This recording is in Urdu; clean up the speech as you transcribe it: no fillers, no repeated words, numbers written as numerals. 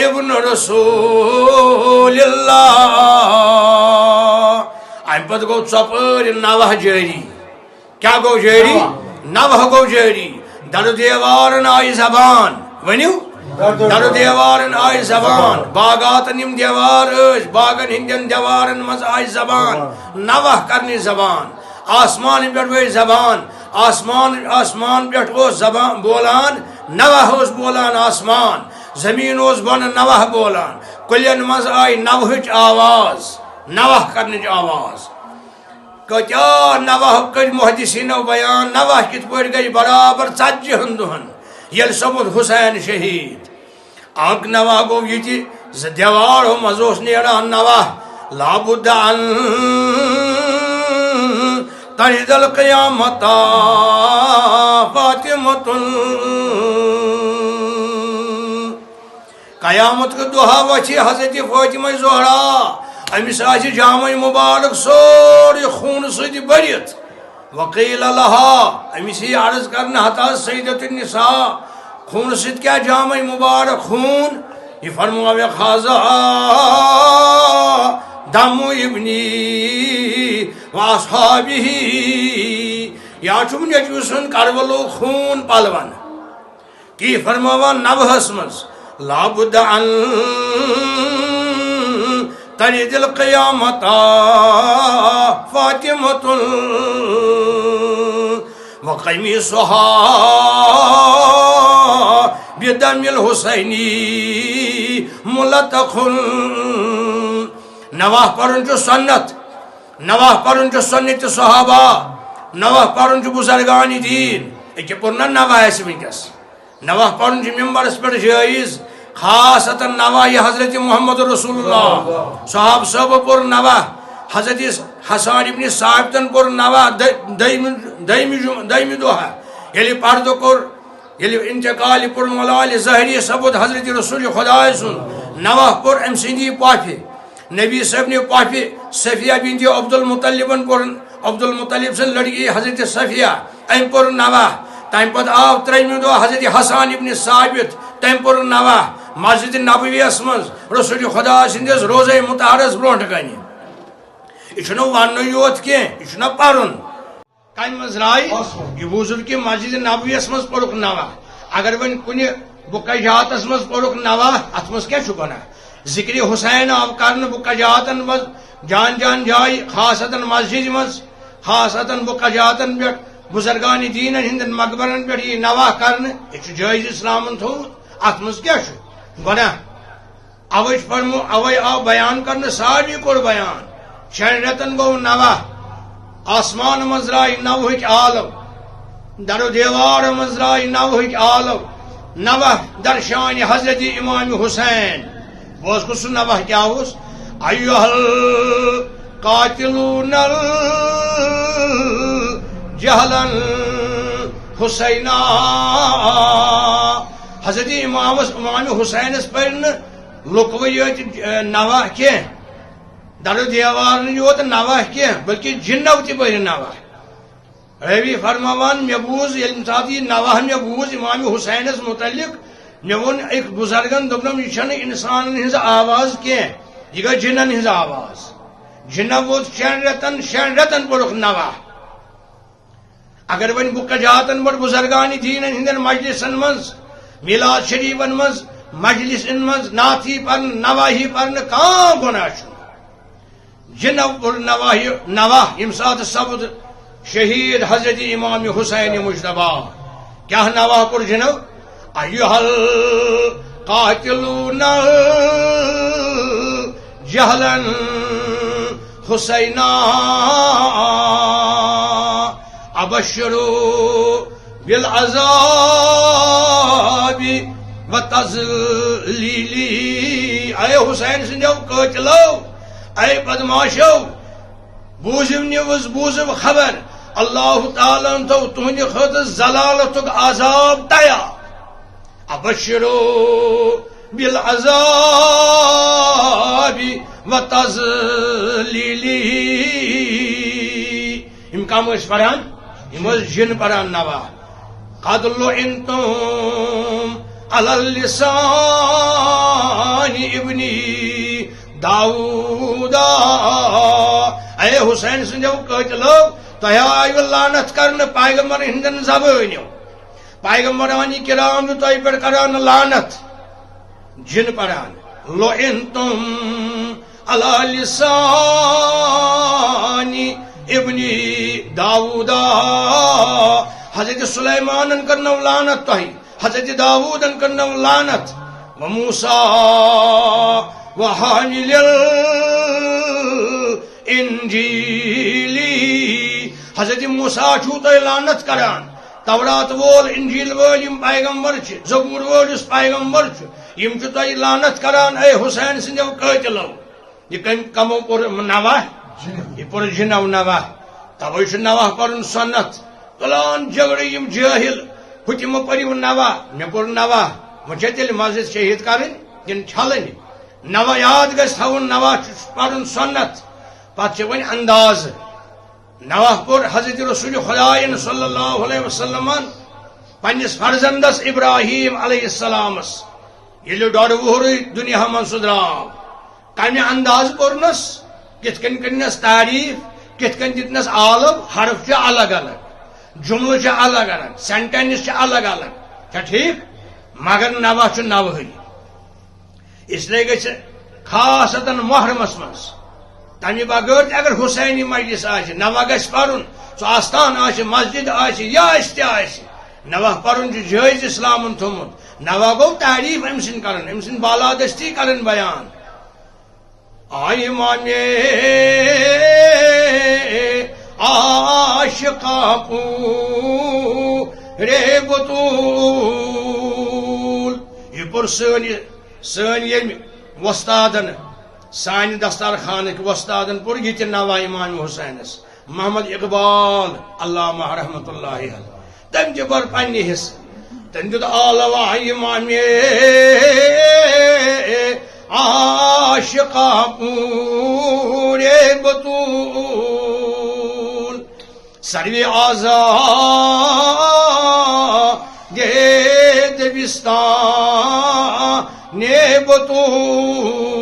ابن رسول اللہ ام پتہ گو ژۄپٲرۍ نوح جٲری کیا گو جٲری نوح گو جٲری درو دیوارن آئی زبان ونیو درو دیوارن آئی زبان باغاتن یم دیوار ٲسۍ باغن ہندین دیوارن مز آئی زبان نوح کرنی زبان آسمان پہ وی زبان آسمان پہ زبان بولان نوح اوس بولان آسمان زمین اوس بن نوح بولان کلین مز آئی نوحچ آواز نوح کرنچ آواز کتیا نوح کر محدثینو بیان نوح کت پٲٹھۍ گئی برابر 40 دۄہن ییٚلہِ سپُد حسین شہید اکھ نوح گوٚو یِتہِ زٕ دیوارو منٛز اوس نیران نوح لابد ان تلد القیامت فاطمۃ قیامت کے دۄہ وچھِ حضرت فاطمہ زہرا امس آسہِ جامع مبارک سورُے خوٗنہٕ سۭتۍ بٔرِتھ وقیل لہا امس یی عرض کرنہٕ ہتا سیدۃ النساء خوٗنہٕ سۭتۍ کیٛاہ جامع مبارک خوٗن یہ فرماویکھ ہذا دم ابنی واصحابہ یا چھُم نیٚچوِ سُنٛد کربلو خوٗن پلون کی فرماوان نوحس منٛز لابد ان تلد القیامت فاطمۃ وقمیصها بدم الحسین ملتق نوح پرن چھُ سنت نوح پرن چھُ سنت صحابہ نوح پرن چھُ بزرگان دین اکے پور نا نوح اسہِ ونکس نوح پرن چھُ ممبرس پٮ۪ٹھ جٲیز خاصتا نوح یہ حضرت محمد رسول اللہ صحاب صاحب پور نوح حضرت حسان ابن ثابتن پور نوح دٔیمہِ دۄہ ییٚلہِ پردٕ کوٚر ییٚلہِ انتقال پور ملال ظہری سپُد حضرت رسول خدائے سُنٛد نوح پور أمۍ سٕنٛدی پۄپھِ نبی صاحب نے پۄپھِ صفیہ بنت عبد المطلبن پور عبد المطلب سٕنٛز لڑکی حضرت صفیہ أمۍ پور نوح تمہِ پتہٕ آو 3مہِ دۄہ حضرت حسان ابن ثابت تمہِ پور نوح مسجد نبویس منٛز رسول خدا سٕنٛدِس روزے مطہرس برونٛٹھ کنہِ یہ چھُنہٕ وننُے یوت کینٛہہ یہ چھُنہ پرُن کمہِ منٛز راے یہ بوٗزُن کہ مسجد نبویس منٛز پوٚرُکھ نوح اگر وۄنۍ کُنہِ بُکجاتس منٛز پوٚرُکھ نوح اتھ منٛز کیٛاہ چھُ گۄناہ ذکر حسین آو کرنہٕ بُکجاتن منٛز جان جان جایہِ خاصتن مسجد منٛز خاصتن بُکجاتن پٮ۪ٹھ بزرگان دیٖنن ہٕنٛدٮ۪ن مقبرن پٮ۪ٹھ یی نوح کرنہٕ یہِ چھُ جٲیز اسلامن تھوٚومُت اتھ منٛز کیٛاہ چھُ گۄناہ اوے فرمو اوے آو بیان کرنہٕ ساروی کوٚر بیان 6 رٮ۪تن گوٚو نوح آسمان منٛز درٛاے نوحٕکۍ عالم درو دیوار منٛز درٛاے نوحٕکۍ عالم نوح درشانہِ حضرت امام حسین بوز کُس سُہ نوح کیٛاہ اوس ایُّہا القاتلوٗن جہلا حسینہ حضرت امام حسینس پٔرۍ نہٕ لُکوٕے یوت نوح کینٛہہ درو دیوار یوت نوح کینٛہہ بلکہ جنو تہِ پٔرۍ نوح ربی فرماوان مے بوٗز ییٚلہِ ساتہٕ یہِ نوح مے بوٗز امام حسینس متعلق مے ووٚن أکۍ بُزرگن دوٚپنم یہِ چھنہٕ انسانن ہٕنٛز آواز کینٛہہ یہِ گٔے جنن ہٕنٛز آواز جنو ووت 6 رٮ۪تن پوٚرُکھ نوح اگر وۄنۍ بُکجاتن پٮ۪ٹھ بُزرگان دیٖنن ہٕنٛدٮ۪ن مجلسن منٛز میلاد شریفن منٛز مجلسن منٛز نعتی پرنہٕ نواحی پرنہٕ کانٛہہ گۄناہ چھُنہٕ جنو پوٚر نوح ییٚمہِ ساتہٕ سپُد شہید حضرت امام حسین مجتبیٰ کیٛاہ نوح کوٚر جنو ایُّہا القاتلوٗن جہلا حسینہ ابشروا بالعذاب وتذلیل اے حسین سندیو قٲتلو اے بدماشو بوٗزِو نِوٕز بوٗزِو خبر اللہ تعالیٰ ہن تھوٚو تُہنٛدِ خٲطرٕ ضلالتُک عذاب تیار ابشروا بالعذاب وتذلیل یِم کم ٲسۍ پران یِم ٲسۍ جِن پران نوح قد لعنتم على اللسان ابن داؤد اے حسین سندو قاتلو تہ آیو لعنت کرنے پیغمبر ہندن زبانیو پیغمبرانی کرام تہ پہ کران لعنت جن پڑان لعنتم علی لسان ابن داؤد حضرت سلیمان کرنو لعنت تہ حضرت داؤد کرنو لعنت و موسیٰ و حامل الانجیلی حضرت موسیٰ چھو تہ لعنت کران تورات وول انجیل وول یم پیغمبر چھ زبور وول اس پیغمبر چھ یم چھو تہ لعنت کران اے حسین سندو قاتلو یہ کمو پر نواہ یہ پر جنو نواہ توے چھ نواہ پرن سنت تلان جگڑ یم جاہل ہتم پریو نواہ مے پر نواہ مجھے تیل مسجد شہید کرن کن چھلن نواہ یاد گژھِ تھاون نواہ پرن سنت پتہ چھ ون انداز نواہ پور حضرت رسول خدا صلی اللہ علیہ وسلم پنس فرزندس ابراہیم علیہ السلام یل ڈوڑ وہر دنیا من سہ درو کمہ انداز پورنس کت کن کرنس تعریف کت کن دتنس عالم حرف چھ الگ الگ جملہ چھ الگ الگ سینٹینس چھ الگ الگ کیا ٹھیک مگر نواہ چھ نوہی اس لیے گھس خاصتاً محرمس مز تمہ بغیر اگر حسینی مجلس آہ نواہ گھس پرن سہ آستان آہ مسجد آہ یا تہ آہ نواہ پرن جائز اسلام تھومت نواہ گو تعریف ام سن کرن ام سن بالادستی کرن بیان آئی مانے عاشقا پورے بطول یہ پر سن یم وستادن سان دسترخانک وستادن پور یہ نواہ امام حسینس محمد اقبال علامہ رحمت اللہ علیہ تم جبر پنہ حص تم دت آلوا امام عاشقا پورے بطول سروی آزاد دبستان بطول